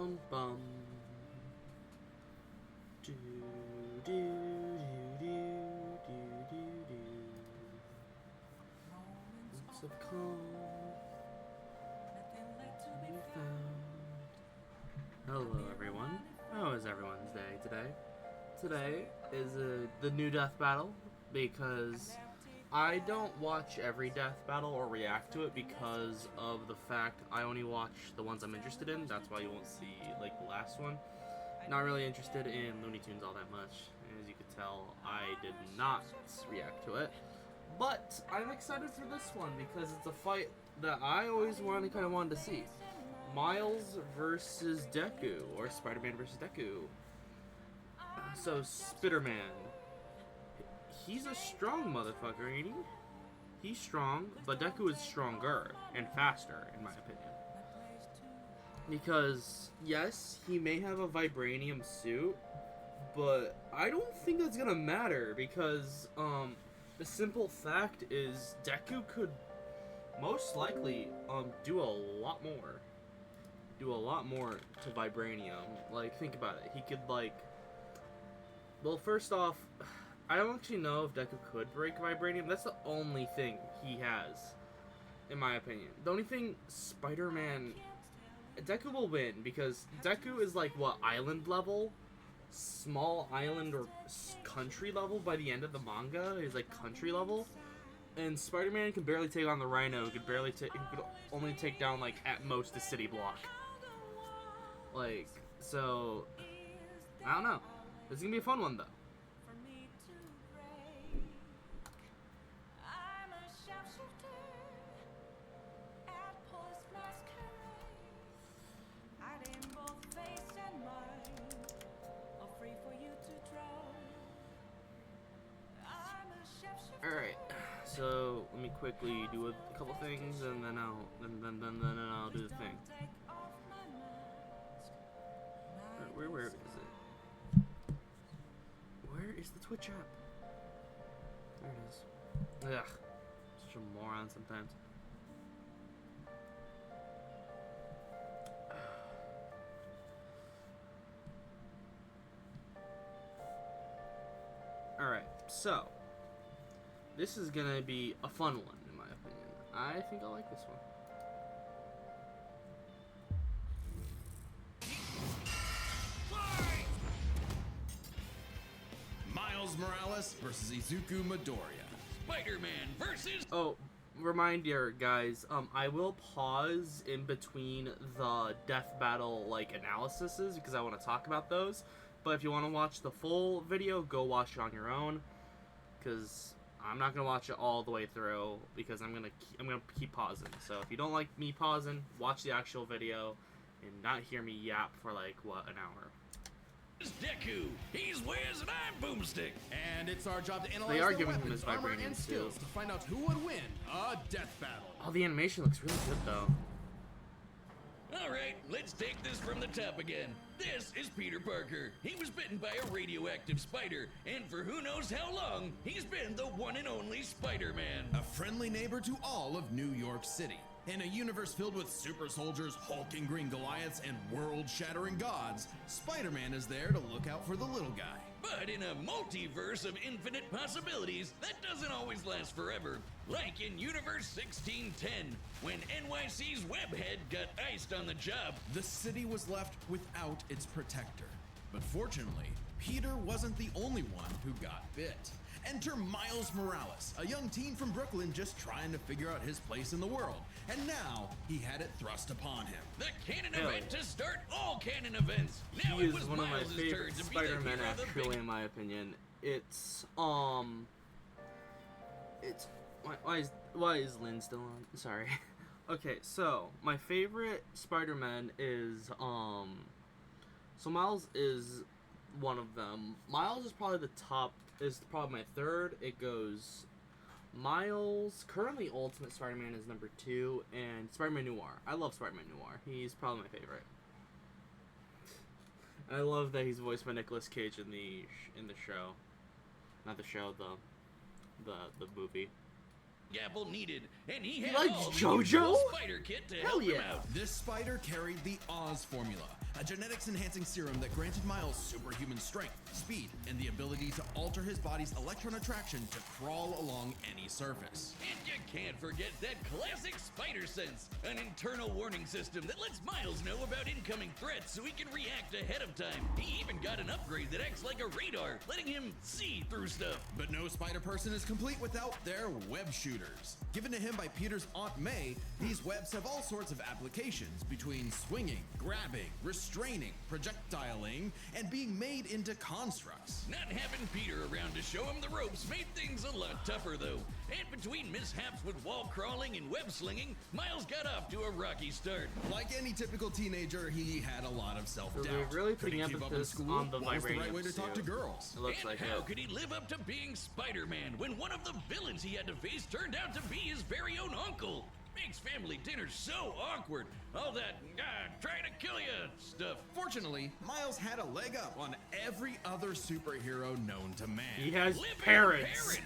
Bum bum. Do do do do do do do. Moments of calm. Nothing left to be found. Hello everyone. How is everyone's day today? Today is the new death battle because I don't watch every death battle or react to it because of the fact I only watch the ones I'm interested in. That's why you won't see like the last one. Not really interested in Looney Tunes all that much. As you could tell, I did not react to it. But I'm excited for this one because it's a fight that I always wanted to see. Miles versus Deku, or Spider-Man versus Deku. So, Spider-Man. He's a strong motherfucker, ain't he? He's strong, but Deku is stronger and faster, in my opinion. Because, yes, he may have a vibranium suit, but I don't think that's gonna matter because, the simple fact is Deku could most likely, do a lot more. Do a lot more to vibranium. Like, think about it. He could, like... Well, first off, I don't actually know if Deku could break vibranium. That's the only thing he has, in my opinion. The only thing Spider-Man... Deku will win, because Deku is, like, what, island level? Small island or country level by the end of the manga. He's, like, country level. And Spider-Man can barely take on the Rhino. He could only take down, like, at most a city block. Like, so... I don't know. This is gonna be a fun one, though. Alright, so let me quickly do a couple things and then I'll do the thing. Where is it? Where is the Twitch app? There it is. Ugh. Such a moron sometimes. Alright, so this is gonna be a fun one, in my opinion. I think I like this one. Miles Morales versus Izuku Midoriya. Spider-Man versus... Oh, reminder, guys, I will pause in between the death battle, like, analyses, because I want to talk about those. But if you want to watch the full video, go watch it on your own, because I'm not gonna watch it all the way through because I'm gonna keep pausing. So if you don't like me pausing, watch the actual video and not hear me yap for like what, an hour. Deku, he's Wiz and I'm Boomstick, and it's our job to analyze they are their giving him weapons, his armor, vibranium and skills too. to find out who would win a death battle. Oh, the animation looks really good though. Alright, let's take this from the top again. This is Peter Parker. He was bitten by a radioactive spider, and for who knows how long, he's been the one and only Spider-Man. A friendly neighbor to all of New York City. In a universe filled with super soldiers, hulking green Goliaths, and world-shattering gods, Spider-Man is there to look out for the little guy. But in a multiverse of infinite possibilities, that doesn't always last forever. Like in Universe 1610, when NYC's Webhead got iced on the job. The city was left without its protector. But fortunately, Peter wasn't the only one who got bit. Enter Miles Morales, a young teen from Brooklyn just trying to figure out his place in the world. And now, he had it thrust upon him. The canon event to start all canon events. Now He it is was one of my Miles' favorite turn to be the Spider-Man, hero of the actually, big... in my opinion. It's why is Lynn still on? Sorry. Okay, so my favorite Spider-Man is so Miles is one of them. Miles is probably probably my third. It goes Miles, currently Ultimate Spider-Man is number 2, and Spider-Man Noir. I love Spider-Man Noir. He's probably my favorite. And I love that he's voiced by Nicolas Cage in the show. Not the show, the movie. Apple needed, and he had likes all the JoJo? usual spider kit to Hell help him yeah. out. This spider carried the Oz formula, a genetics-enhancing serum that granted Miles superhuman strength, speed, and the ability to alter his body's electron attraction to crawl along any surface. And you can't forget that classic spider sense, an internal warning system that lets Miles know about incoming threats so he can react ahead of time. He even got an upgrade that acts like a radar, letting him see through stuff. But no spider person is complete without their web shooters. Given to him by Peter's Aunt May, these webs have all sorts of applications between swinging, grabbing, restraining, projectiling, and being made into constructs. Not having Peter around to show him the ropes made things a lot tougher though. And between mishaps with wall crawling and web slinging, Miles got off to a rocky start. Like any typical teenager, he had a lot of self-doubt. So they're really Could he putting keep up in emphasis school? on the What was the right vibranium way to talk to suit. girls? It looks And like how it. could he live up to being Spider-Man when one of the villains he had to face turned out to be his very own uncle? Makes family dinner so awkward. All that, trying to kill you stuff. Fortunately, Miles had a leg up on every other superhero known to man. He has Living parents.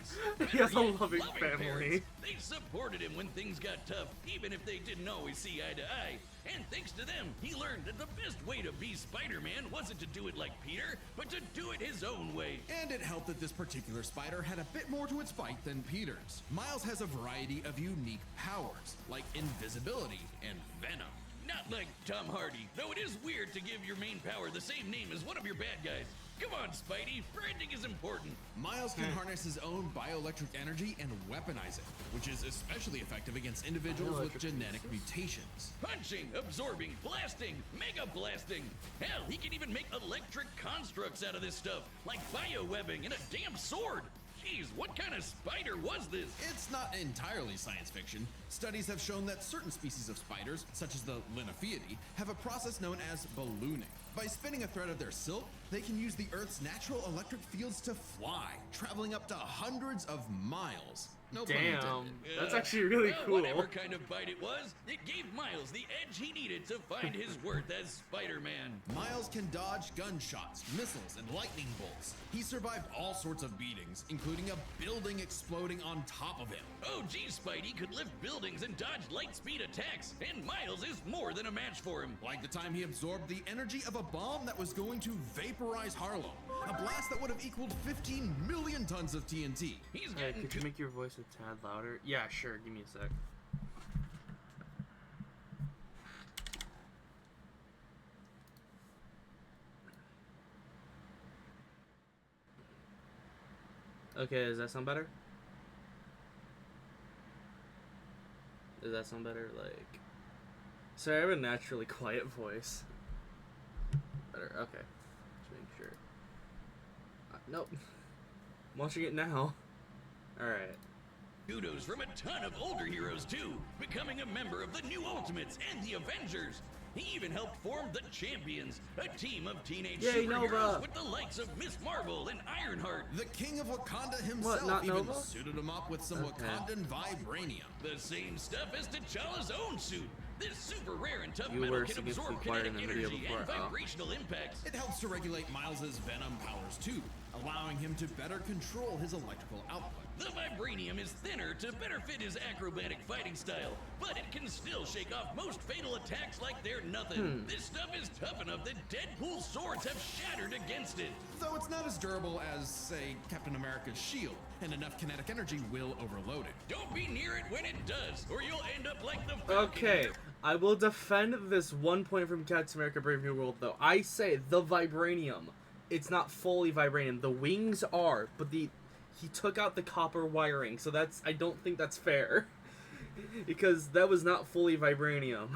He has a Better yet, loving family. parents. They supported him when things got tough, even if they didn't always see eye to eye. And thanks to them, he learned that the best way to be Spider-Man wasn't to do it like Peter, but to do it his own way. And it helped that this particular spider had a bit more to its fight than Peter's. Miles has a variety of unique powers, like invisibility and venom. Not like Tom Hardy, though it is weird to give your main power the same name as one of your bad guys. Come on, Spidey, branding is important. Miles can harness his own bioelectric energy and weaponize it, which is especially effective against individuals with genetic mutations. Punching, absorbing, blasting, mega blasting. Hell, he can even make electric constructs out of this stuff, like biowebbing and a damn sword. Jeez, what kind of spider was this? It's not entirely science fiction. Studies have shown that certain species of spiders, such as the Linnaeufeidae, have a process known as ballooning. By spinning a thread of their silk, they can use the Earth's natural electric fields to fly, traveling up to hundreds of miles. No pun Damn, intended. that's actually really Well, cool. whatever kind of bite it was, it gave Miles the edge he needed to find his worth as Spider-Man. Miles can dodge gunshots, missiles, and lightning bolts. He survived all sorts of beatings, including a building exploding on top of him. Oh geez, Spidey could lift buildings and dodge light speed attacks, and Miles is more than a match for him. Like the time he absorbed the energy of a bomb that was going to vaporize Harlem. A blast that would have equaled 15 million tons of TNT. He's Hey, getting could you make your voice a tad louder? Yeah, sure. Give me a sec. Okay, does that sound better? Does that sound better? Like, sorry, I have a naturally quiet voice. Better. Okay. Just making sure. Nope. I'm watching it now. All right. kudos from a ton of older heroes too, becoming a member of the New Ultimates and the Avengers. He even helped form the Champions, a team of teenage Yay, superheroes Nova. with the likes of Miss Marvel and Ironheart. The king of Wakanda himself not even Nova? suited him up with some Okay. Wakandan vibranium. The same stuff as T'Challa's own suit. This super rare and tough You metal were can significantly absorb quiet in kinetic the video energy before, and huh? vibrational impacts. It helps to regulate Miles's venom powers too, allowing him to better control his electrical output. The vibranium is thinner to better fit his acrobatic fighting style, but it can still shake off most fatal attacks like they're nothing. This stuff is tough enough that Deadpool's swords have shattered against it. Though it's not as durable as, say, Captain America's shield, and enough kinetic energy will overload it. Don't be near it when it does, or you'll end up like the Falcon. Okay, I will defend this 1 point from Captain America Brave New World, though. I say the vibranium. It's not fully vibranium. The wings are, but he took out the copper wiring, so I don't think that's fair. Because that was not fully vibranium.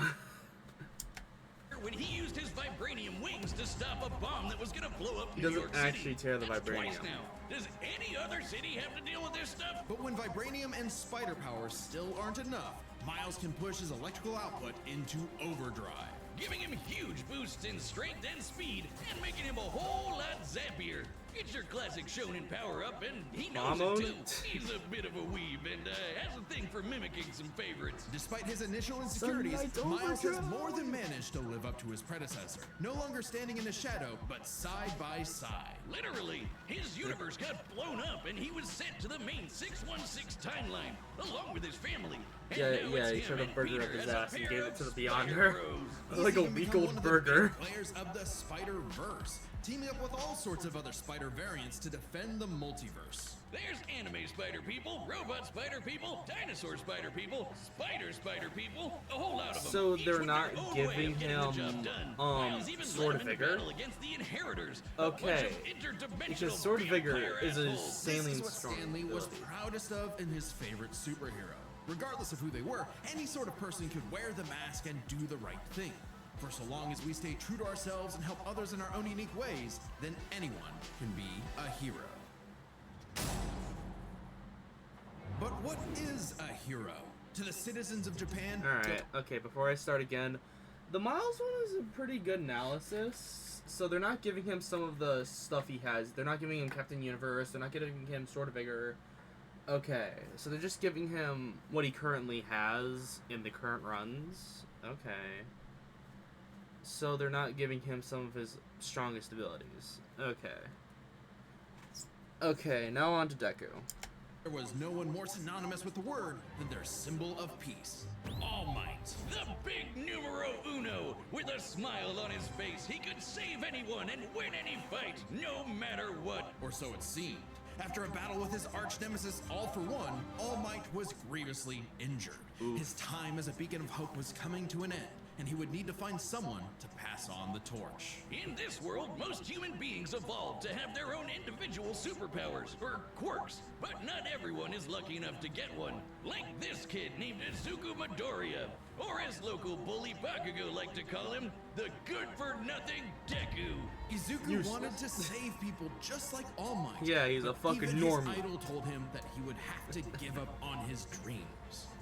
When he used his vibranium wings to stop a bomb that was gonna blow up He New doesn't York City. actually tear the That's vibranium. Twice now. Does any other city have to deal with this stuff? But when vibranium and spider powers still aren't enough, Miles can push his electrical output into overdrive. giving him huge boosts in strength and speed, and making him a whole lot zappier. It's your classic shonen power-up, and he knows it too. He's a bit of a weeb, and has a thing for mimicking some favorites. Despite his initial insecurities, Miles has more than managed to live up to his predecessor. No longer standing in the shadow, but side by side. Literally, his universe got blown up, and he was sent to the main 616 timeline, along with his family. And now he it's showed him a burger and up his Peter ass as a and pair gave it of to the Spider Beyonder. Bros. Like a He's week become old one of burger. the big players of the Spider-Verse, teaming up with all sorts of other spider variants to defend the multiverse. There's anime spider people, robot spider people, dinosaur spider people, spider people, a whole lot of them. So each they're with not their own way giving of getting the him, job done. Miles even Sword led him into Vigor? battle against the Inheritors, a bunch Okay, of interdimensional because Sword Vigor vampire is a assholes. This insanely is what strong Stanley was ability. proudest of in his favorite superhero. Regardless of who they were, any sort of person could wear the mask and do the right thing. For so long as we stay true to ourselves and help others in our own unique ways, then anyone can be a hero. But what is a hero? To the citizens of Japan, Alright, okay, before I start again, the Miles one is a pretty good analysis. So they're not giving him some of the stuff he has. They're not giving him Captain Universe. They're not giving him Sword of Vigor. Okay, so they're just giving him what he currently has in the current runs. Okay. So they're not giving him some of his strongest abilities. Okay. Okay, now on to Deku. there was no one more synonymous with the word than their symbol of peace. All Might, the big numero uno. With a smile on his face, he could save anyone and win any fight, no matter what. Or so it seemed. After a battle with his arch nemesis All For One, All Might was grievously injured. His time as a beacon of hope was coming to an end, and he would need to find someone to pass on the torch. In this world, most human beings evolved to have their own individual superpowers, or quirks, but not everyone is lucky enough to get one. Like this kid named Izuku Midoriya, or as local bully Bakugo like to call him, the good-for-nothing Deku. Izuku Useless. wanted to save people just like All Might. Yeah, he's a but fucking even normie. His idol told him that he would have to give up on his dreams.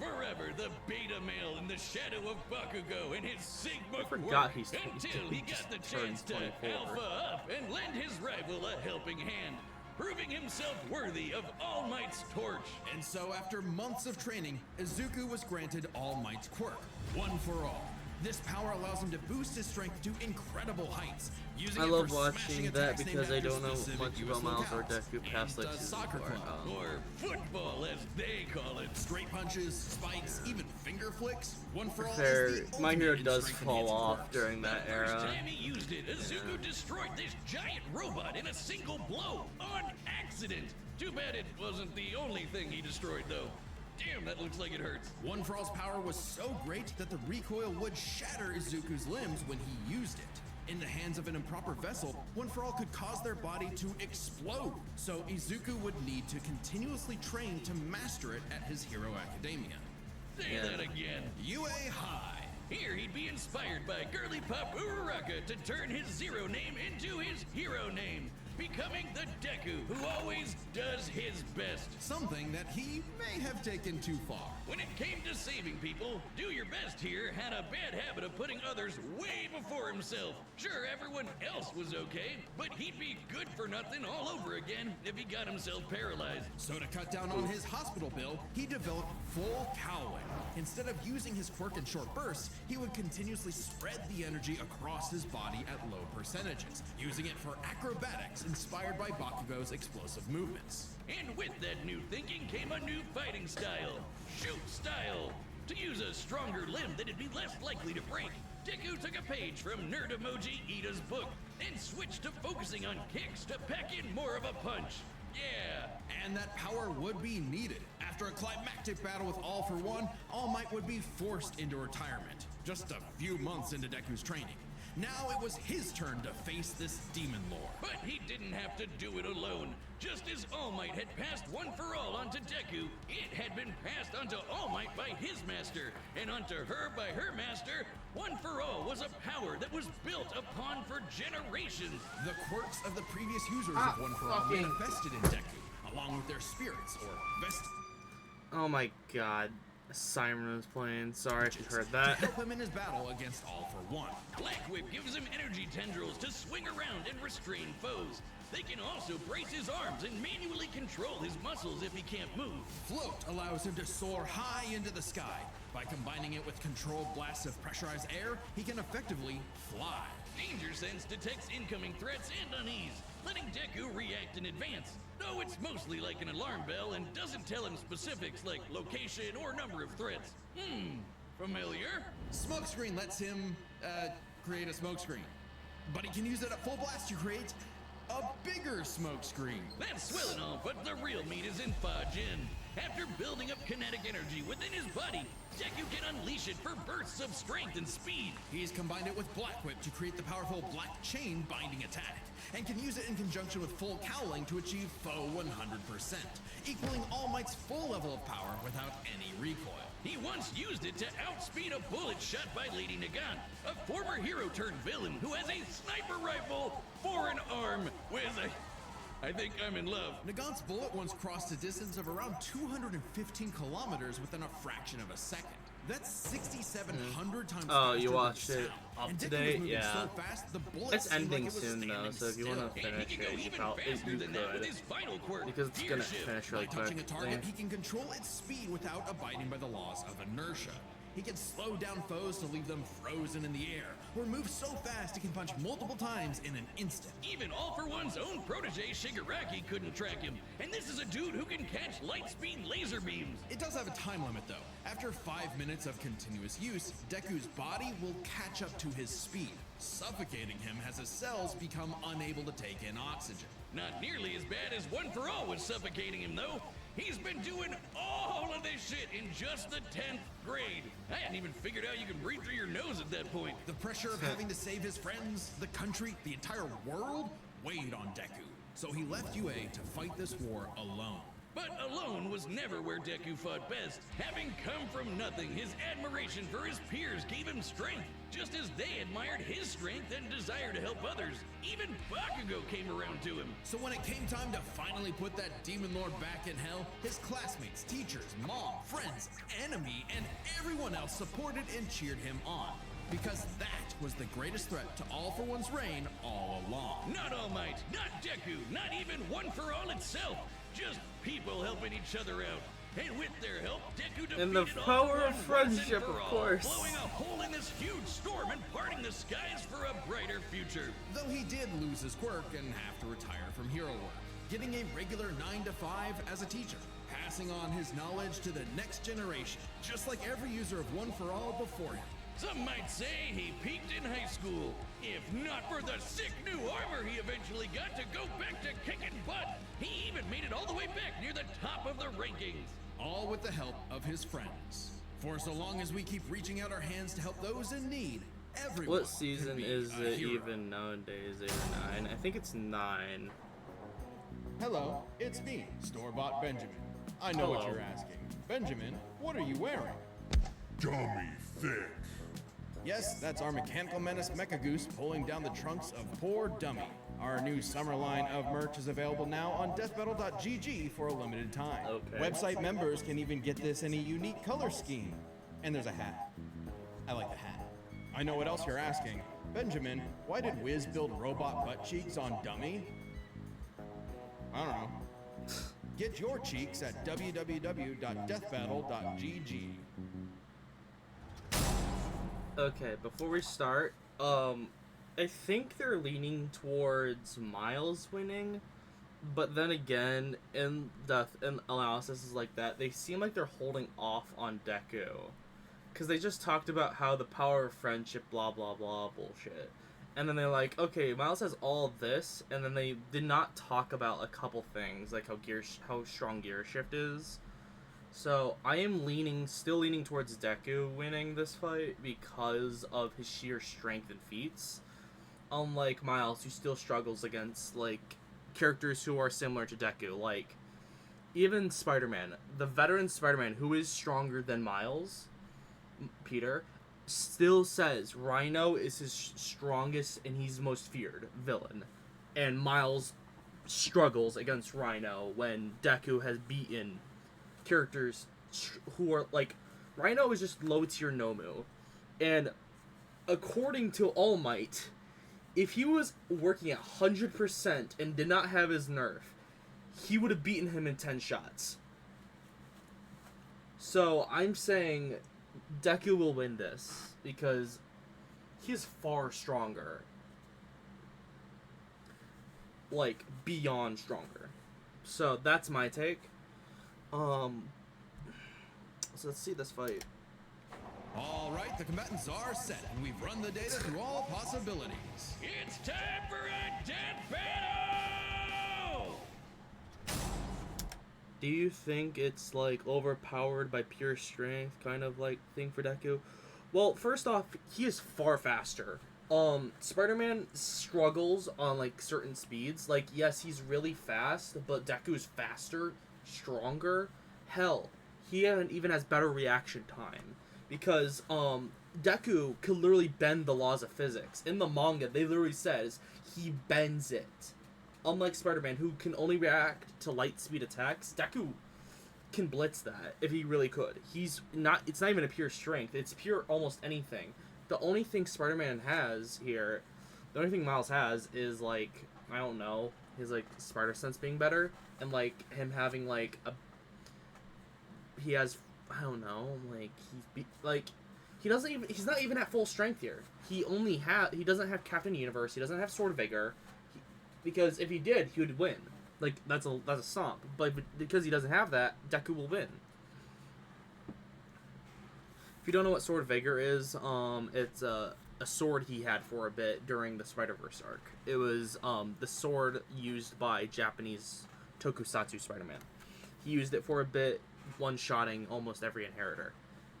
Forever the beta male in the shadow of Bakugo and his Sigma forgot quirk, he's until he got the chance to 24. alpha up and lend his rival a helping hand, proving himself worthy of All Might's torch. And so after months of training, Izuku was granted All Might's quirk, One For All. This power allows him to boost his strength to incredible heights, using I it love for watching smashing that attacks named because I after don't know specific much US about Miles or locales, Deku past and like the season soccer 4. club. Or football, as they call it. Straight punches, spikes, even finger flicks. One For All Fair, is the My ultimate Hero in does strength fall enhancing off quirks. during that The first era. time he used it, Izuku destroyed this giant robot in a single blow, on accident. Too bad it wasn't the only thing he destroyed, though. Damn, that looks like it hurts. One For All's power was so great that the recoil would shatter Izuku's limbs when he used it. In the hands of an improper vessel, One For All could cause their body to explode. So Izuku would need to continuously train to master it at his Hero Academia. Say that again. UA High. Here he'd be inspired by girly pop Uraraka to turn his zero name into his hero name, becoming the Deku who always does his best. Something that he may have taken too far. When it came to saving people, Do Your Best here had a bad habit of putting others way before himself. Sure, everyone else was okay, but he'd be good for nothing all over again if he got himself paralyzed. So to cut down on his hospital bill, he developed Full Cowling. Instead of using his quirk in short bursts, he would continuously spread the energy across his body at low percentages, using it for acrobatics inspired by Bakugo's explosive movements. And with that new thinking came a new fighting style, shoot style. To use a stronger limb that'd be less likely to break, Deku took a page from Nerd Emoji Ida's book and switched to focusing on kicks to pack in more of a punch. Yeah. And that power would be needed. After a climactic battle with All For One, All Might would be forced into retirement, just a few months into Deku's training. Now it was his turn to face this demon lord. But he didn't have to do it alone. Just as All Might had passed One For All onto Deku, it had been passed onto All Might by his master, and onto her by her master. One For All was a power that was built upon for generations. The quirks of the previous users of One For All manifested in Deku, along with their spirits or vest. Oh my god. Siren was playing. Sorry if you heard To that. help him in his battle against All for One. Black Whip gives him energy tendrils to swing around and restrain foes. They can also brace his arms and manually control his muscles if he can't move. Float allows him to soar high into the sky. By combining it with controlled blasts of pressurized air, he can effectively fly. Danger Sense detects incoming threats and unease, letting Deku react in advance. Though it's mostly like an alarm bell and doesn't tell him specifics like location or number of threats. Familiar? Smokescreen lets him, create a smokescreen. But he can use it at full blast to create a bigger smokescreen. That's swell and all, but the real meat is in Fajin. After building up kinetic energy within his body, Deku can unleash it for bursts of strength and speed. He's combined it with Black Whip to create the powerful Black Chain binding attack, and can use it in conjunction with full cowling to achieve foe 100%, equaling All Might's full level of power without any recoil. He once used it to outspeed a bullet shot by Lady Nagant, a former hero-turned-villain who has a sniper rifle for an arm with a... I think I'm in love. Nagant's bullet once crossed a distance of around 215 kilometers within a fraction of a second. That's 6,700 times Oh, faster you than watched it sound. up And to Deku was date? moving Yeah. so fast, the bullet It's seemed like ending it was soon though, standing so if you want to still. And he finish can go it, you even probably faster you than that with could. his final quirk, Because it's Gear gonna Shift. finish By really touching a quick. target, he can control its speed without abiding by the laws of inertia. He can slow down foes to leave them frozen in the air, or move so fast he can punch multiple times in an instant. Even All for One's own protege Shigaraki couldn't track him, and this is a dude who can catch light speed laser beams. It does have a time limit though. After 5 minutes of continuous use, Deku's body will catch up to his speed, suffocating him as his cells become unable to take in oxygen. Not nearly as bad as One for All was suffocating him though. He's been doing all of this shit in just the 10th grade. I hadn't even figured out you can breathe through your nose at that point. The pressure of having to save his friends, the country, the entire world weighed on Deku. So he left UA to fight this war alone. But alone was never where Deku fought best. Having come from nothing, his admiration for his peers gave him strength, just as they admired his strength and desire to help others. Even Bakugo came around to him. So when it came time to finally put that demon lord back in hell, his classmates, teachers, mom, friends, enemy, and everyone else supported and cheered him on. Because that was the greatest threat to All for One's reign all along. Not All Might, not Deku, not even One for All itself. Just people helping each other out. And with their help, Deku defeated And the All power for of One once and friendship, for of all, course. blowing a hole in this huge storm and parting the skies for a brighter future. Though he did lose his quirk and have to retire from hero work, getting a regular 9 to 5 as a teacher, passing on his knowledge to the next generation, just like every user of One for All before him. Some might say he peaked in high school. If not for the sick new armor he eventually got to go back to kicking butt, he even made it all the way back near the top of the rankings. All with the help of his friends. For so long as we keep reaching out our hands to help those in need, everyone What season can be is a it hero. even nowadays? 8 or 9? I think it's 9. Hello, it's me, Store-Bought Benjamin. I know what Hello. you're asking. Benjamin, what are you wearing? Dummy thick. Yes, that's our Mechanical Menace Mecha Goose pulling down the trunks of poor Dummy. Our new summer line of merch is available now on deathbattle.gg for a limited time. Okay. Website members can even get this in a unique color scheme. And there's a hat. I like the hat. I know what else you're asking. Benjamin, why did Wiz build robot butt cheeks on Dummy? I don't know. Get your cheeks at www.deathbattle.gg. Okay, before we start, I think they're leaning towards Miles winning, but then again, in analysis like that, they seem like they're holding off on Deku, because they just talked about how the power of friendship, blah blah blah bullshit, and then they're like, okay, Miles has all of this, and then they did not talk about a couple things like how strong Gear Shift is. So I am still leaning towards Deku winning this fight because of his sheer strength and feats. Unlike Miles, who still struggles against like characters who are similar to Deku, like even Spider-Man, the veteran Spider-Man who is stronger than Miles, Peter, still says Rhino is his strongest and he's most feared villain, and Miles struggles against Rhino when Deku has beaten characters who are like Rhino is just low tier Nomu, and according to All Might, if he was working at 100% and did not have his nerf, he would have beaten him in 10 shots. So I'm saying Deku will win this because he's far stronger. Like, beyond stronger. So that's my take. So let's see this fight. All right, the combatants are set, and we've run the data through all possibilities. It's time for a death battle! Do you think it's like overpowered by pure strength kind of like thing for Deku? Well, first off, he is far faster. Spider-Man struggles on like certain speeds. Like, yes, he's really fast, but Deku's faster, stronger. Hell, he even has better reaction time because Deku can literally bend the laws of physics. In the manga, they literally says he bends it. Unlike Spider-Man, who can only react to light speed attacks, Deku can blitz that if he really could. It's not even a pure strength, it's pure almost anything. The only thing Spider-Man has here, the only thing Miles has is like, I don't know, his like spider sense being better, and like him having like he has, I don't know, like he's not even at full strength here. He doesn't have Captain Universe, he doesn't have Sword Vigor. Because if he did, he would win. Like, that's a stomp. But because he doesn't have that, Deku will win. If you don't know what Sword Vigor is, it's a sword he had for a bit during the Spider-Verse arc. It was the sword used by Japanese tokusatsu Spider-Man. He used it for a bit, one-shotting almost every inheritor.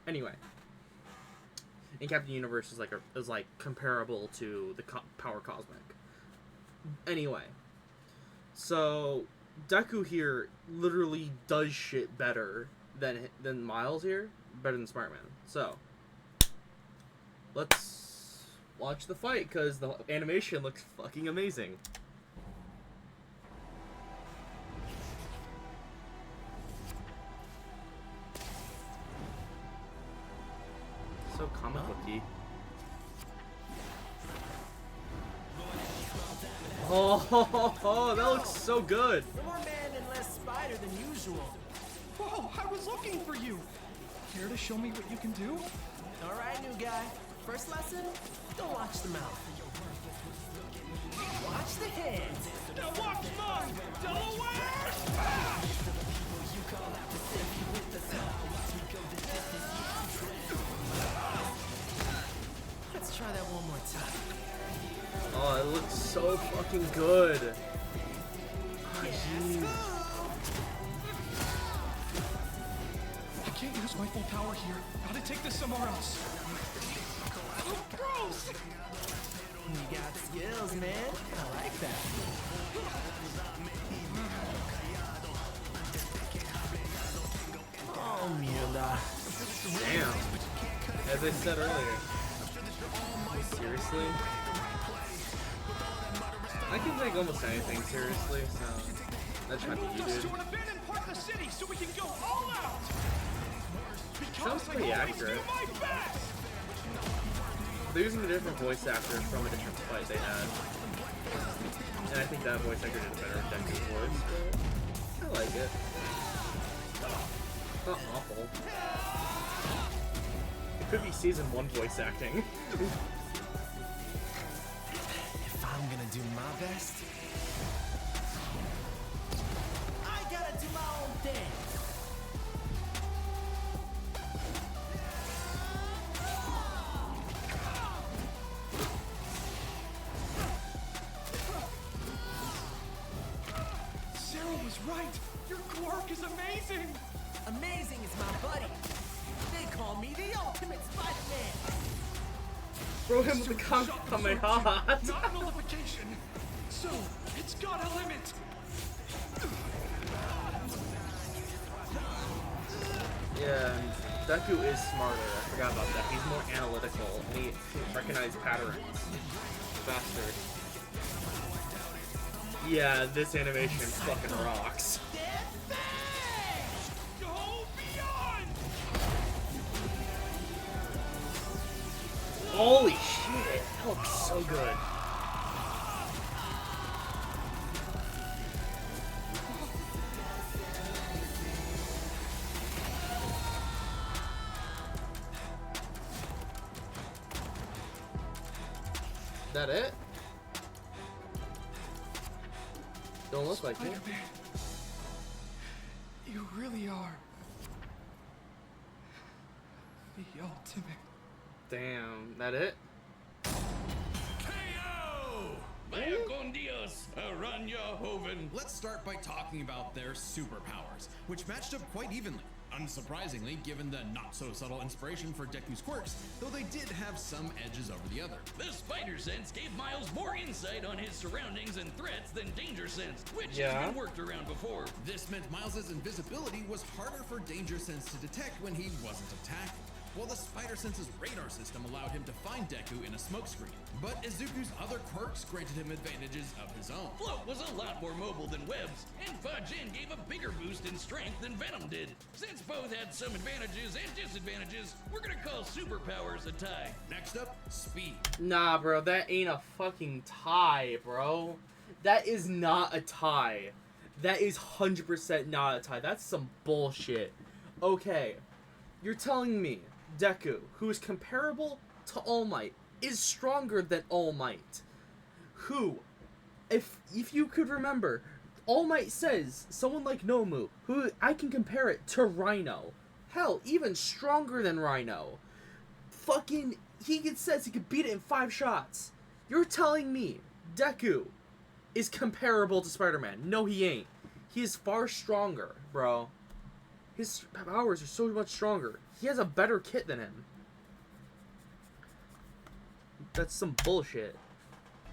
Anyway. And Captain Universe is like comparable to the Power Cosmic. Anyway, so Deku here literally does shit better than Miles here, better than Spider-Man. So let's watch the fight because the animation looks fucking amazing. So comic booky. Oh, that looks so good. More man and less spider than usual. Whoa, I was looking for you. Care to show me what you can do? All right, new guy. First lesson, don't watch the mouth. Watch the hands. Now watch mine, Delaware! Let's try that one more time. Oh, it looks so fucking good. Oh, jeez. I can't use my full power here. Gotta take this somewhere else. Gross! You got skills, man. I like that. Oh, mierda. Damn. As I said earlier. Seriously? I can take almost anything seriously, so that's not you, dude. To an abandoned part of the city so we can go all out. Sounds pretty accurate. They're using a different voice actor from a different fight they had. And I think that voice actor did a better Deku's voice, but I like it. It's not awful. It could be season 1 voice acting. If I'm gonna do my best, I gotta do my own thing. Sarah was right. Your quirk is amazing. Amazing is my buddy. They call me the ultimate Spider-Man. Throw him with the Kamehameha. Not nullification. So, it's got a limit. Yeah, and Deku is smarter. I forgot about that. He's more analytical, and he can recognize patterns faster. Yeah, this animation fucking rocks. Go beyond. Holy shit, that looks so good. That it? Don't look like it. Spider-Man, you really are the ultimate. Damn, that it? KO! Vaya con Dios, Aranya Hoven. Let's start by talking about their superpowers, which matched up quite evenly. Unsurprisingly, given the not-so-subtle inspiration for Deku's quirks, though they did have some edges over the other. The spider sense gave Miles more insight on his surroundings and threats than danger sense, which has been worked around before. This meant Miles' invisibility was harder for danger sense to detect when he wasn't attacking, while the spider sense's radar system allowed him to find Deku in a smokescreen. But Izuku's other quirks granted him advantages of his own. Float was a lot more mobile than Webs, and Fajin gave a bigger boost in strength than Venom did. Since both had some advantages and disadvantages, we're gonna call superpowers a tie. Next up, speed. Nah, bro, that ain't a fucking tie, bro. That is not a tie. That is 100% not a tie. That's some bullshit. Okay, you're telling me Deku, who is comparable to All Might, is stronger than All Might. Who, if you could remember, All Might says someone like Nomu, who I can compare it to Rhino. Hell, even stronger than Rhino. Fucking, says he could beat it in 5 shots. You're telling me Deku is comparable to Spider-Man? No, he ain't. He is far stronger, bro. His powers are so much stronger. He has a better kit than him. That's some bullshit.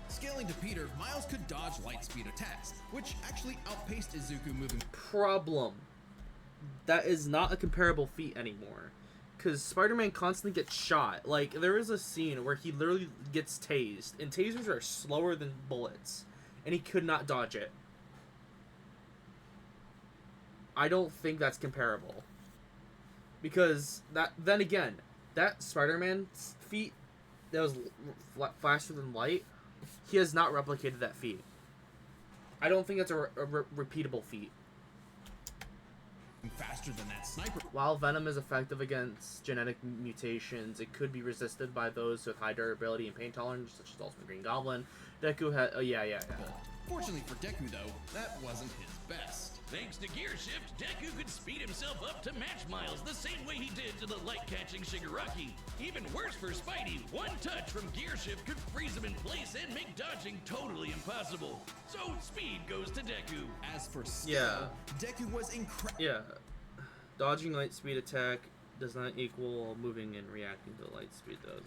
Scaling to Peter, Miles could dodge light speed attacks, which actually outpaced Izuku moving. Problem. That is not a comparable feat anymore. Because Spider-Man constantly gets shot. Like, there is a scene where he literally gets tased. And tasers are slower than bullets. And he could not dodge it. I don't think that's comparable. Because, then again, that Spider-Man feat that was faster than light, he has not replicated that feat. I don't think that's a repeatable feat. Faster than that sniper. While Venom is effective against genetic mutations, it could be resisted by those with high durability and pain tolerance, such as Ultimate Green Goblin. Deku had... Oh, yeah. Fortunately for Deku, though, that wasn't his best. Thanks to Gear Shift, Deku could speed himself up to match Miles the same way he did to the light-catching Shigaraki. Even worse for Spidey, one touch from Gear Shift could freeze him in place and make dodging totally impossible. So speed goes to Deku. As for skill, Deku was incredible. Yeah. Dodging light speed attack does not equal moving and reacting to light speed, though.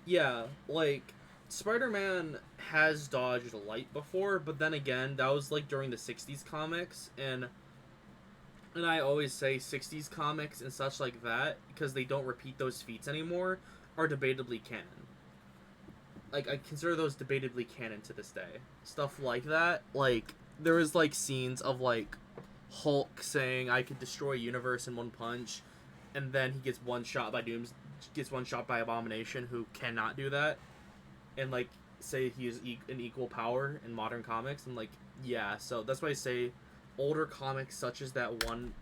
Yeah, like... Spider-Man has dodged light before, but then again, that was like during the 60s comics, and I always say 60s comics and such like that, because they don't repeat those feats anymore, are debatably canon. Like, I consider those debatably canon to this day. Stuff like that, like, there was like scenes of like Hulk saying, I could destroy a universe in one punch, and then he gets one shot by Abomination, who cannot do that. And like say he is an equal power in modern comics, and like so that's why I say older comics such as that one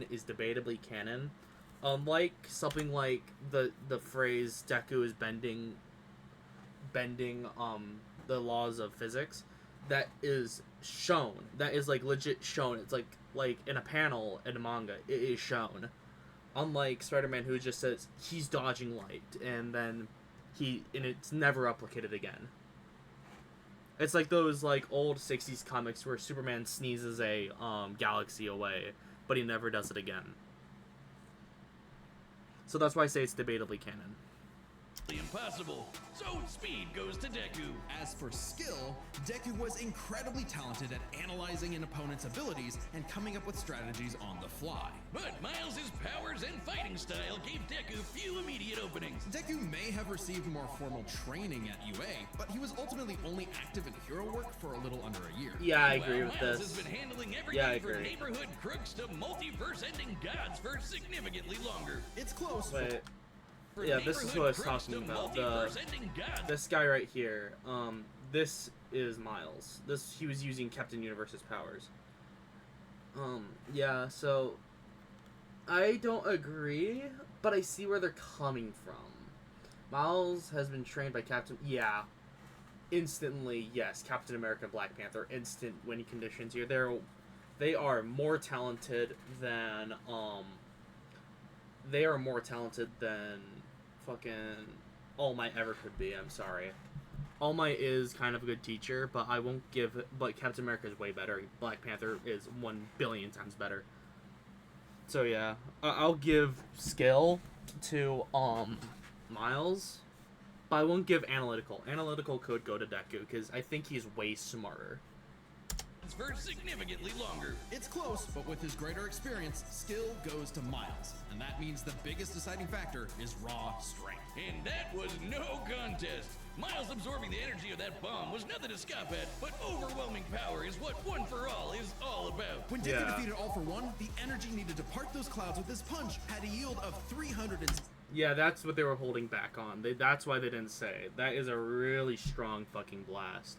is debatably canon, unlike something like the phrase Deku is bending the laws of physics. That is shown, that is like legit shown. It's like in a panel in a manga, it is shown, unlike Spider-Man, who just says he's dodging light and then it's never replicated again. It's like those like old 60s comics where Superman sneezes a galaxy away, but he never does it again. So that's why I say it's debatably canon. Impossible. So speed goes to Deku. As for skill, Deku was incredibly talented at analyzing an opponent's abilities and coming up with strategies on the fly. But Miles' powers and fighting style gave Deku few immediate openings. Deku may have received more formal training at UA, but he was ultimately only active in hero work for a little under a year. Yeah, I agree with Miles this. has been handling everything from neighborhood crooks to multiverse-ending gods for significantly longer. It's close. Wait. For Yeah, this is who I was neighborhood crooks talking to about. multiverse-ending gods. This guy right here. This is Miles. He was using Captain Universe's powers. Yeah, so I don't agree, but I see where they're coming from. Miles has been trained by Captain. Yeah, instantly, yes. Captain America, Black Panther, instant winning conditions here. They are more talented than They are more talented than fucking All Might ever could be. I'm sorry. All Might is kind of a good teacher, but I won't give. But Captain America is way better. Black Panther is 1 billion times better. So yeah, I'll give skill to Miles, but I won't give analytical. Analytical could go to Deku because I think he's way smarter. For significantly longer. It's close, but with his greater experience, skill goes to Miles. And that means the biggest deciding factor is raw strength. And that was no contest. Miles absorbing the energy of that bomb was nothing to scoff at, but overwhelming power is what One for All is all about. When Deku Yeah. defeated All for One, the energy needed to part those clouds with his punch had a yield of 300 and... Yeah, that's what they were holding back on. That's why they didn't say. That is a really strong fucking blast.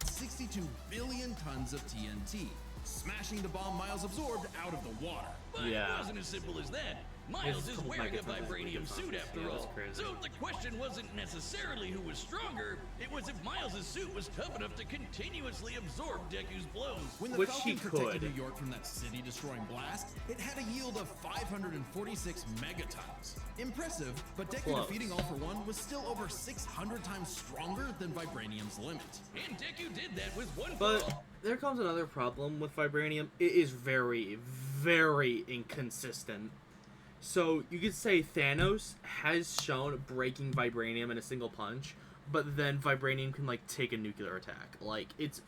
62 billion tons of TNT, smashing the bomb Miles absorbed out of the water. But Yeah. it wasn't as simple as that. Miles It's is couple wearing a megatons, vibranium megatons. suit after Yeah, that's all. crazy. So the question wasn't necessarily who was stronger, it was if Miles' suit was tough enough to continuously absorb Deku's blows. When the Which Falcon he protected could. New York from that city-destroying blast, it had a yield of 546 megatons. Impressive, but Deku Close. defeating All for One was still over 600 times stronger than Vibranium's limit. And Deku did that with One for But All. there comes another problem with vibranium. It is very, very inconsistent. So you could say Thanos has shown breaking vibranium in a single punch, but then vibranium can like take a nuclear attack. Like it's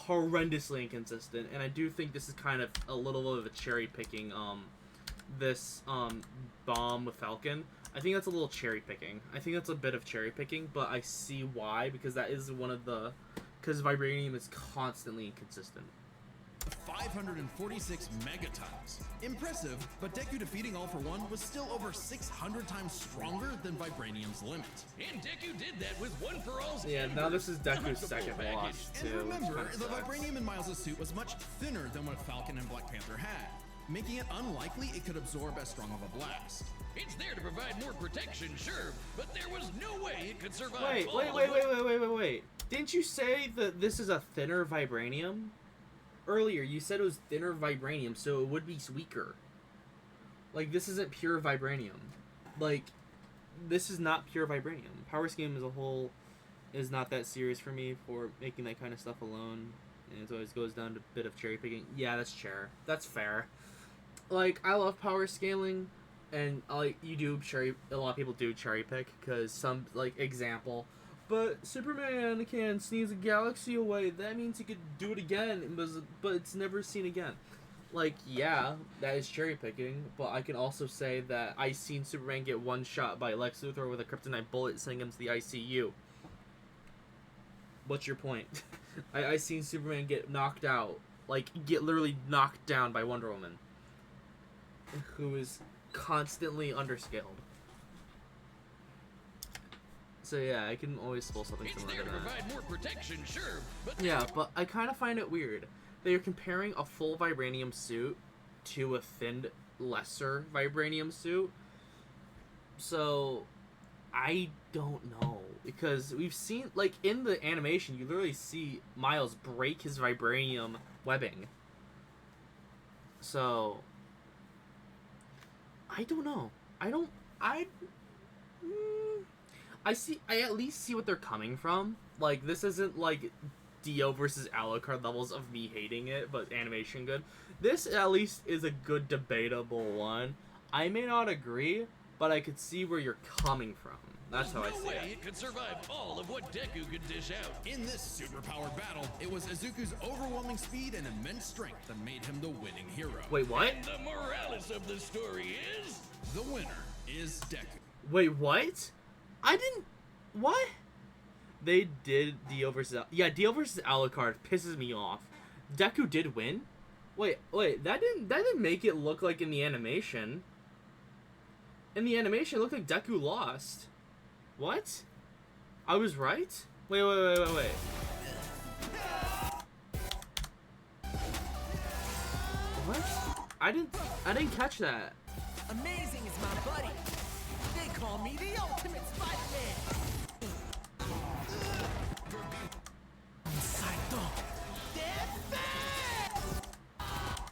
horrendously inconsistent, and I do think this is kind of a little bit of a cherry picking. This bomb with Falcon. I think that's a little cherry picking. I think that's a bit of cherry picking, but I see why, because that is one of the because vibranium is constantly inconsistent. 546 megatons. Impressive, but Deku defeating All for One was still over 600 times stronger than Vibranium's limit. And Deku did that with One for All's Yeah, now this is Deku's invincible second package. loss And too. remember, which the kinda sucks. Vibranium in Miles' suit was much thinner than what Falcon and Black Panther had, making it unlikely it could absorb as strong of a blast. It's there to provide more protection, sure, but there was no way it could survive. Wait, all wait, of wait, what- wait, wait, wait, wait. Didn't you say that this is a thinner vibranium? Earlier, you said it was thinner vibranium, so it would be weaker. Like, this isn't pure vibranium. Like, this is not pure vibranium. Power Scheme as a whole is not that serious for me for making that kind of stuff alone. And it always goes down to a bit of cherry picking. Yeah, that's fair. Like, I love power scaling, and like a lot of people do cherry pick because some like example. But Superman can sneeze a galaxy away. That means he could do it again, but it's never seen again. Like, yeah, that is cherry picking, but I can also say that I seen Superman get one shot by Lex Luthor with a kryptonite bullet, sending him to the ICU. What's your point? I seen Superman get knocked out, like get literally knocked down by Wonder Woman, who is constantly underscaled. So yeah, I can always pull something It's similar there to to that. provide more protection, sure, but Yeah, but I kind of find it weird. They are comparing a full vibranium suit to a thinned, lesser vibranium suit. So, I don't know. Because we've seen, like, in the animation, you literally see Miles break his vibranium webbing. So, I don't know. I at least see what they're coming from. Like, this isn't, like, Dio versus Alucard levels of me hating it, but animation good. This, at least, is a good debatable one. I may not agree, but I could see where you're coming from. That's how I no see way it. it could survive all of what Deku could dish out. In this superpowered battle, it was Izuku's overwhelming speed and immense strength that made him the winning hero. Wait, what? And the morales of the story is... The winner is Deku. Wait, what? I didn't... What? They did Dio versus... Yeah, Dio versus Alucard pisses me off. Deku did win? Wait, that didn't make it look like in the animation. In the animation, it looked like Deku lost. What? I was right? Wait. What? I didn't catch that. Amazing is my buddy. They call me the ultimate Spider-Man.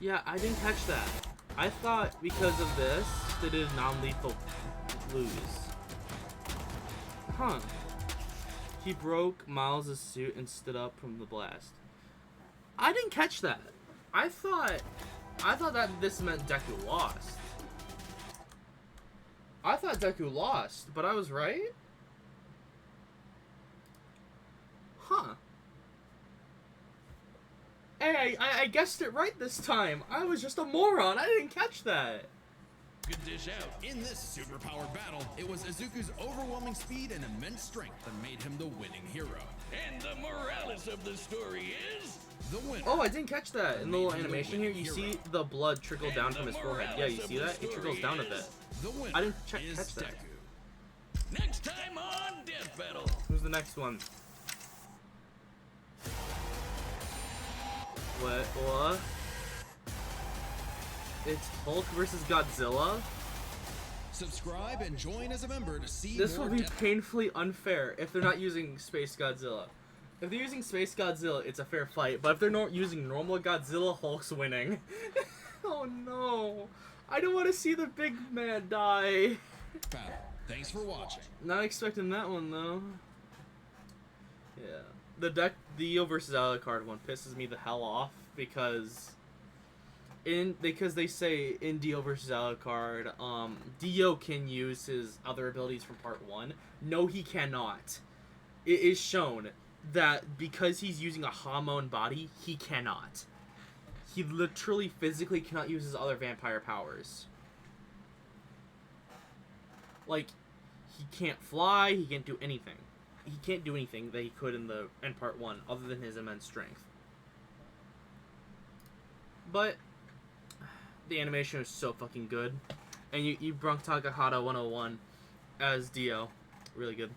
Yeah, I didn't catch that. I thought because of this, they did non-lethal lose. Huh. He broke Miles' suit and stood up from the blast. I didn't catch that. I thought that this meant Deku lost. I thought Deku lost, but I was right? Huh. Hey, I guessed it right this time. I was just a moron. I didn't catch that. Good dish out. In this superpowered battle, it was Izuku's overwhelming speed and immense strength that made him the winning hero. And the morales of the story is... The winner. Oh, I didn't catch that. In the little animation here, you see the blood trickle down from his forehead. Yeah, you see that? It trickles down a bit. The winner I didn't catch is that. Deku. Next time on Death Battle. Who's the next one? What? It's Hulk versus Godzilla? Subscribe and join as a member to see This more will be Death painfully unfair if they're not using Space Godzilla. If they're using Space Godzilla, it's a fair fight, but if they're not using normal Godzilla, Hulk's winning. Oh no. I don't want to see the big man die. Battle. Thanks for watching. Not expecting that one though. Yeah. The Dio versus Alucard one pisses me the hell off because they say in Dio versus Alucard, Dio can use his other abilities from part 1. No, he cannot. It is shown that because he's using a hormone body, he cannot. He literally physically cannot use his other vampire powers. Like, he can't fly, he can't do anything. He can't do anything that he could in part 1 other than his immense strength. But the animation is so fucking good. And you brought Takahata 101 as Dio. Really good.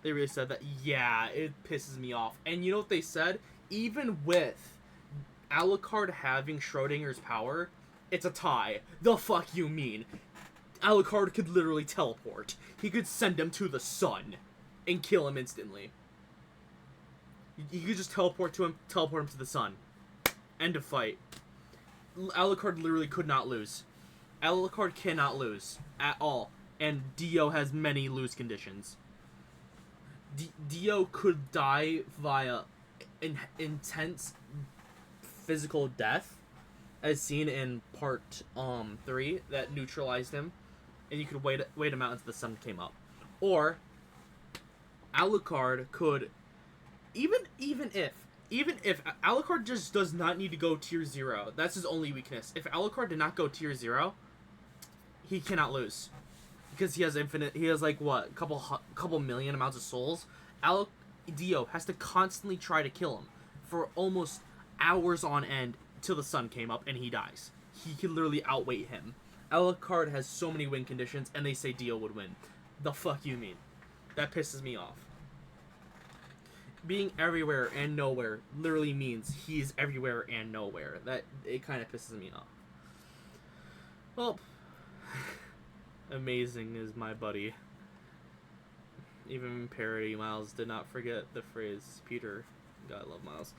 They really said that. Yeah, it pisses me off. And you know what they said? Even with Alucard having Schrodinger's power, it's a tie. The fuck you mean? Alucard could literally teleport. He could send him to the sun and kill him instantly. You could just teleport him to the sun. End of fight. Alucard literally could not lose. Alucard cannot lose at all. And Dio has many lose conditions. Dio could die via intense physical death, as seen in part 3 that neutralized him, and you could wait him out until the sun came up. Or Alucard could, even if Alucard just does not need to go tier 0, that's his only weakness. If Alucard did not go tier 0, he cannot lose. Because he has infinite, he has like what, couple million amounts of souls. Dio has to constantly try to kill him for almost hours on end till the sun came up and he dies. He can literally outweight him. Alucard has so many win conditions and they say Dio would win. The fuck you mean? That pisses me off. Being everywhere and nowhere literally means he's everywhere and nowhere. That, it kind of pisses me off. Well, amazing is my buddy. Even in parody, Miles did not forget the phrase Peter. God, I love Miles.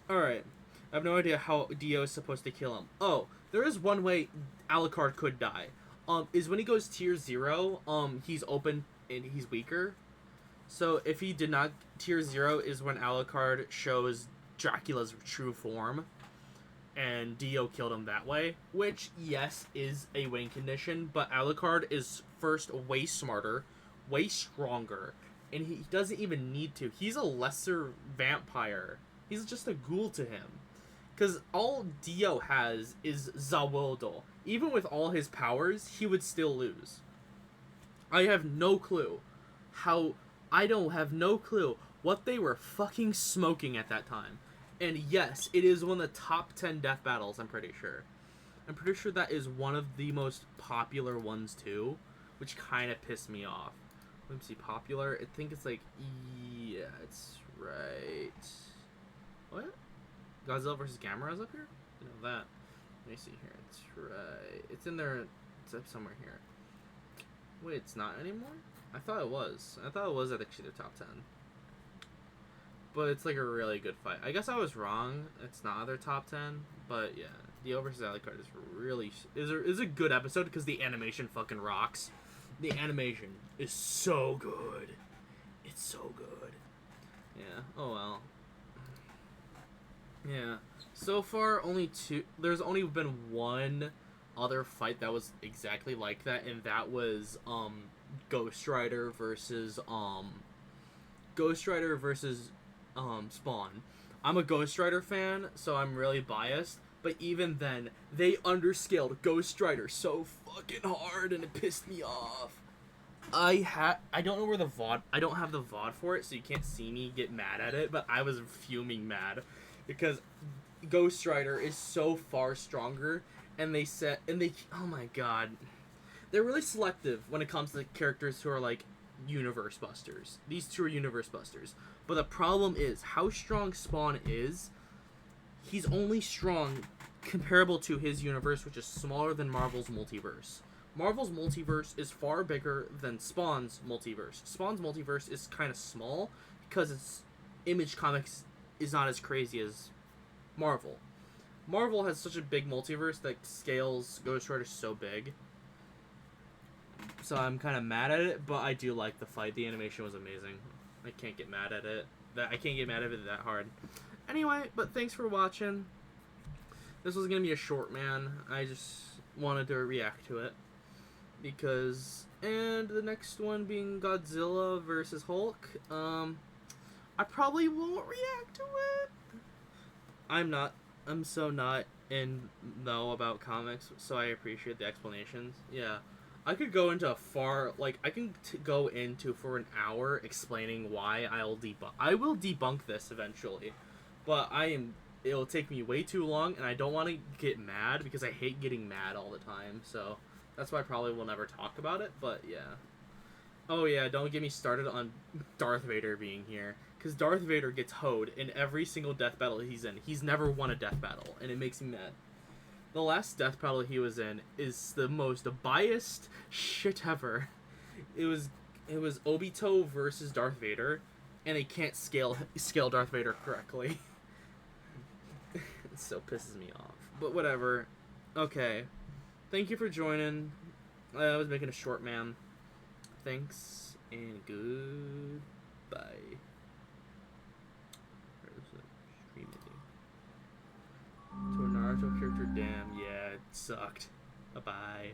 Alright. I have no idea how Dio is supposed to kill him. Oh, there is one way Alucard could die. Is when he goes tier 0, he's open and he's weaker. So if he did not, tier 0 is when Alucard shows Dracula's true form. And Dio killed him that way. Which, yes, is a win condition. But Alucard is first way smarter, way stronger. And he doesn't even need to. He's a lesser vampire. He's just a ghoul to him. Because all Dio has is Zawoldo. Even with all his powers, he would still lose. I have no clue how... I don't have no clue what they were fucking smoking at that time. And yes, it is one of the top 10 death battles, I'm pretty sure. I'm pretty sure that is one of the most popular ones too, which kind of pissed me off. Let me see, popular. I think it's like, yeah, it's right. What? Godzilla vs. Gamera is up here? You know that. Let me see here. It's right. It's in there. It's up somewhere here. Wait, it's not anymore? I thought it was. I thought it was actually the top 10. But it's like a really good fight. I guess I was wrong. It's not their top 10. But yeah, Dio vs. Alucard is really is a good episode because the animation fucking rocks. The animation is so good. It's so good. Yeah. Oh well. Yeah. So far, there's only been one other fight that was exactly like that, and that was Ghost Rider versus Spawn. I'm a Ghost Rider fan, so I'm really biased. But even then, they underscaled Ghost Rider so fucking hard, and it pissed me off. I don't know where the VOD. I don't have the VOD for it, so you can't see me get mad at it. But I was fuming mad because Ghost Rider is so far stronger, and oh my god, they're really selective when it comes to characters who are like universe busters. These two are universe busters, but the problem is how strong Spawn is. He's only strong comparable to his universe, which is smaller than Marvel's multiverse. Marvel's multiverse is far bigger than Spawn's multiverse. Spawn's multiverse is kind of small because its Image Comics is not as crazy as Marvel. Marvel has such a big multiverse that scales Ghost Rider so big. So I'm kind of mad at it, but I do like the fight. The animation was amazing. I can't get mad at it. I can't get mad at it that hard. Anyway, but thanks for watching. This was going to be a short, man. I just wanted to react to it. And the next one being Godzilla versus Hulk. I probably won't react to it. I'm so not in know about comics, so I appreciate the explanations. Yeah. I could go into I can go into for an hour explaining why I will debunk this eventually. But it'll take me way too long, and I don't want to get mad because I hate getting mad all the time, so that's why I probably will never talk about it, but yeah. Oh yeah, don't get me started on Darth Vader being here, because Darth Vader gets hoed in every single death battle he's in. He's never won a death battle, and it makes me mad. The last death battle he was in is the most biased shit ever. It was Obito versus Darth Vader, and they can't scale Darth Vader correctly. It so pisses me off. But whatever. Okay. Thank you for joining. I was making a short, man. Thanks, and goodbye. Where's the stream ending? To a Naruto character, damn, yeah, it sucked. Bye-bye.